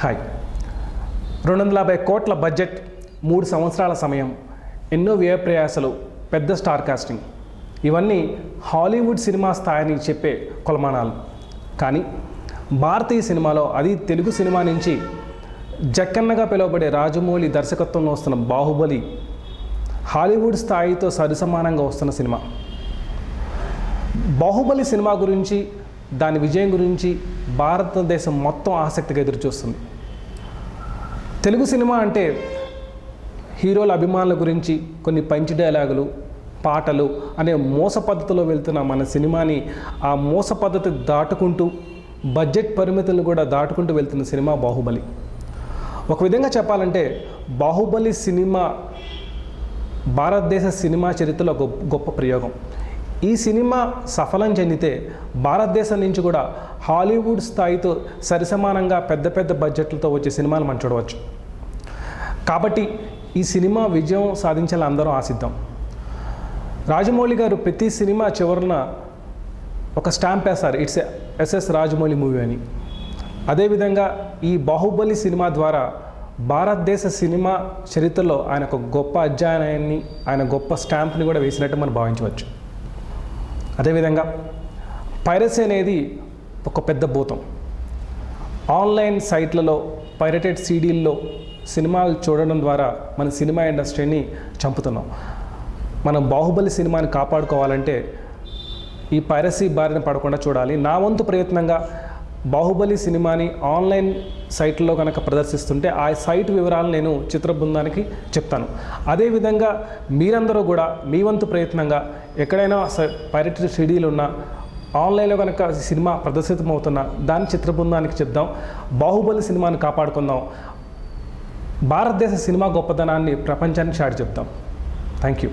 Hi. 250 కోట్ల budget, 3 సంవత్సరాల సమయం, ఎన్నో వ్యయ ప్రయాసలు, పెద్ద స్టార్ కాస్టింగ్, ఇవన్నీ హాలీవుడ్ సినిమా స్థాయిని చెప్పే కొలమానాలు. కానీ భారతీయ సినిమాలో, అది తెలుగు సినిమా నుంచి జక్కన్నగా పిలువబడే రాజమౌళి దర్శకత్వంలో వస్తున్న బాహుబలి హాలీవుడ్ స్థాయితో సరిసమానంగా వస్తున్న సినిమా. బాహుబలి సినిమా గురించి, దాని విజయం గురించి భారతదేశం మొత్తం ఆసక్తిగా ఎదురుచూస్తుంది. తెలుగు సినిమా అంటే హీరోల అభిమానుల గురించి కొన్ని పంచి డైలాగులు, పాటలు అనే మోస పద్ధతిలో వెళ్తున్న మన సినిమాని ఆ మోస పద్ధతి దాటుకుంటూ, బడ్జెట్ పరిమితులను కూడా దాటుకుంటూ వెళ్తున్న సినిమా బాహుబలి. ఒక విధంగా చెప్పాలంటే బాహుబలి సినిమా భారతదేశ సినిమా చరిత్రలో ఒక గొప్ప ప్రయోగం. ఈ సినిమా సఫలం చెందితే భారతదేశం నుంచి కూడా హాలీవుడ్ స్థాయితో సరిసమానంగా పెద్ద పెద్ద బడ్జెట్లతో వచ్చే సినిమాలు మనం చూడవచ్చు. కాబట్టి ఈ సినిమా విజయం సాధించాలని అందరం ఆశిద్దాం. రాజమౌళి గారు ప్రతి సినిమా చివరన ఒక స్టాంప్ వేస్తారు, ఇట్స్ ఎస్ఎస్ రాజమౌళి మూవీ అని. అదేవిధంగా ఈ బాహుబలి సినిమా ద్వారా భారతదేశ సినిమా చరిత్రలో ఆయన ఒక గొప్ప అధ్యాయాన్ని, ఆయన గొప్ప స్టాంప్ని కూడా వేసినట్టు మనం భావించవచ్చు. అదేవిధంగా పైరసీ అనేది ఒక పెద్ద భూతం. ఆన్లైన్ సైట్లలో, పైరటెడ్ సీడీల్లో సినిమాలు చూడడం ద్వారా మన సినిమా ఇండస్ట్రీని చంపుతున్నాం. మనం బాహుబలి సినిమాని కాపాడుకోవాలంటే ఈ పైరసీ బారిన పడకుండా చూడాలి. నా వంతు ప్రయత్నంగా బాహుబలి సినిమాని ఆన్లైన్ సైట్లో కనుక ప్రదర్శిస్తుంటే ఆ సైట్ వివరాలు నేను చిత్ర బృందానికి చెప్తాను. అదేవిధంగా మీరందరూ కూడా మీ వంతు ప్రయత్నంగా ఎక్కడైనా పైరటెడ్ సీడీలు ఉన్నా, ఆన్లైన్లో కనుక సినిమా ప్రదర్శితమవుతున్నా దాని చిత్ర బృందానికి చెప్దాం. బాహుబలి సినిమాని కాపాడుకుందాం. భారతదేశ సినిమా గొప్పతనాన్ని ప్రపంచానికి చాటి చెప్తాం. Thank you.